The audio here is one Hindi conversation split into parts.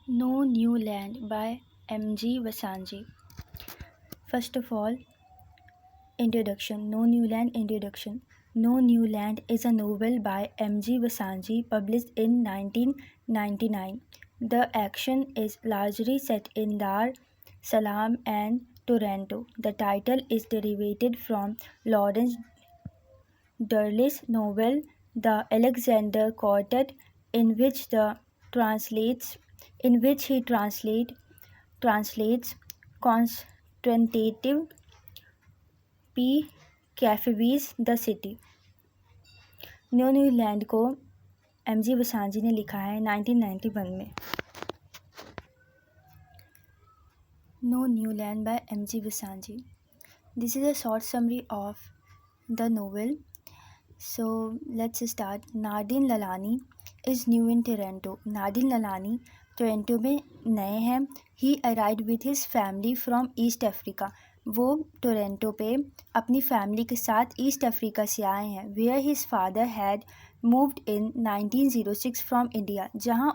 No New Land by M.G. Vasanji. First of all, introduction. No New Land introduction. No New Land is a novel by M.G. Vasanji published in 1999. The action is largely set in Dar Salaam and Toronto. The title is derived from Lawrence Durley's novel The Alexander Quartet, in which he translates Constantine P. Cafevis the city. New New Land को M.G. वसांजी ने लिखा है 1991 में। No new land by M.G. Vassanji. This is a short summary of the novel. So let's start. Nurdin Lalani is new in Toronto. Nurdin Lalani Toronto में नए हैं। He arrived with his family from East Africa. वो टोरंटो पे अपनी फैमिली के साथ ईस्ट अफ्रीका से आए हैं। Where his father had moved in 1906 from India. जहाँ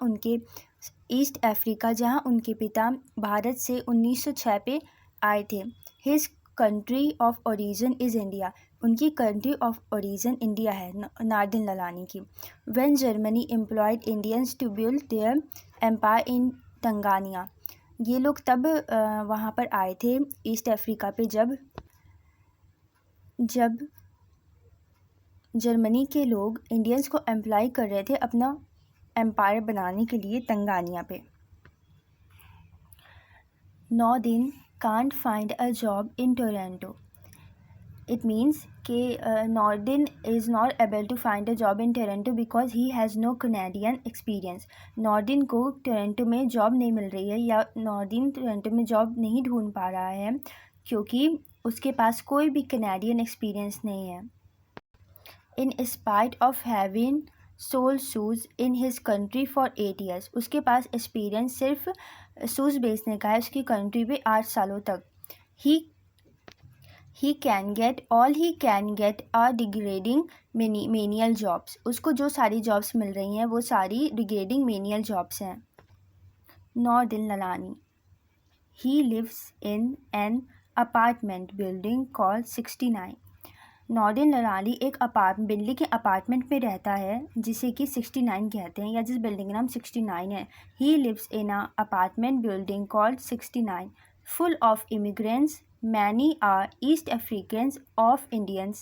उनके पिता भारत से 1906 पे आए थे। His country of origin is India. उनकी कंट्री ऑफ ओरिजिन इंडिया है नादिन ललानी की। When Germany employed Indians to build their empire in Tanganyika. ये लोग तब वहाँ पर आए थे ईस्ट अफ्रीका पे जब जर्मनी के लोग इंडियंस को एम्प्लॉय कर रहे थे अपना एम्पायर बनाने के लिए तंगानिया पे। Nurdin can't find a job in Toronto. It means कि Nurdin is not able to find a job in Toronto because he has no Canadian experience. Nurdin को टोरंटो में जॉब नहीं मिल रही है, या नॉर्डिन टोरंटो में जॉब नहीं ढूंढ पा रहा है क्योंकि उसके पास कोई भी कैनेडियन एक्सपीरियंस नहीं है। In spite of having sold shoes in his country for 8 years। उसके पास एक्सपीरियंस सिर्फ शूज़ बेचने का है उसकी कंट्री पे 8 सालों तक। He can get are degrading menial jobs. उसको जो सारी जॉब्स मिल रही हैं वो सारी डिग्रेडिंग मेनियल जॉब्स हैं। Nurdin Lalani he lives in an apartment building called 69। Nurdin Lalani एक बिल्डिंग के अपार्टमेंट में रहता है जिसे कि 69 कहते हैं, या जिस बिल्डिंग का नाम 69 है। He lives in a apartment building called 69 full of immigrants. Many are East Africans of Indian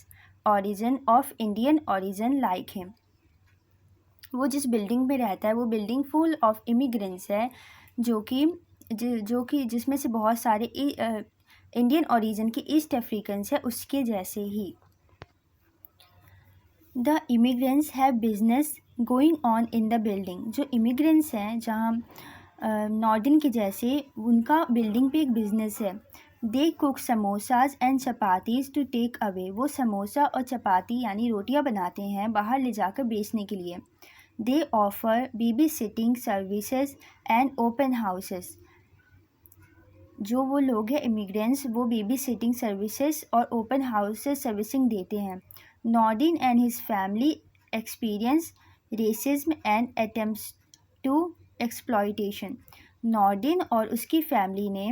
origin like him. वो जिस बिल्डिंग में रहता है वो बिल्डिंग फुल ऑफ इमिग्रेंट्स है जो कि जिसमें से बहुत सारे इंडियन ओरिजिन के ईस्ट अफ्रीकन्स है उसके जैसे ही। The immigrants have business going on in the building. जो इमिग्रेंट्स हैं जहाँ नॉर्डिन के जैसे उनका बिल्डिंग पे एक बिजनेस है। They cook samosas and chapatis to take away. वो समोसा और चपाती यानी रोटियां बनाते हैं बाहर ले जाकर बेचने के लिए। They offer baby sitting services and open houses. जो वो लोग हैं इमिग्रेंट्स वो बेबी सिटिंग सर्विसेज और ओपन हाउसेस सर्विसिंग देते हैं। Nurdin and his family experience racism and attempts to exploitation. Nurdin और उसकी फैमिली ने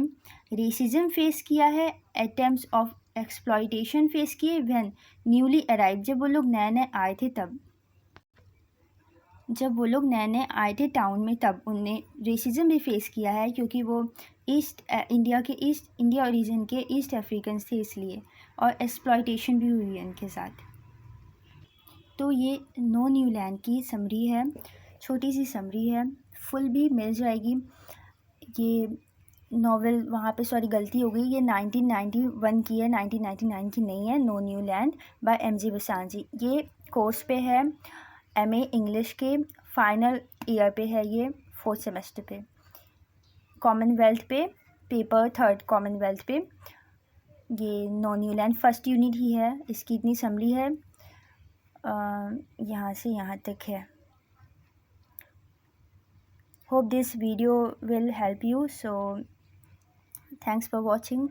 रेसिज्म फेस किया है, अटेम्प्ट्स ऑफ एक्सप्लॉयटेशन फेस किए व्हेन न्यूली अराइव। जब वो लोग नए नए आए थे टाउन में तब उनने रेसिज्म भी फेस किया है क्योंकि वो ईस्ट इंडिया ओरिजिन के ईस्ट अफ्रीकन्स थे इसलिए, और एक्सप्लॉयटेशन भी हुई है उनके साथ। तो ये नो न्यू लैंड की समरी है, छोटी सी समरी है, फुल भी मिल जाएगी। ये नॉवेल वहाँ पे सॉरी गलती हो गई, ये 1991 की है, 1999 की नहीं है। No new land by M.G. Vassanji. ये कोर्स पे है, MA इंग्लिश के फाइनल ईयर पे है, ये 4th सेमेस्टर पे, कॉमनवेल्थ पे, पेपर 3rd कॉमनवेल्थ पे। ये No new Land first unit ही है, इसकी इतनी समरी है, यहाँ से यहाँ तक है। Hope this video will help you. So thanks for watching.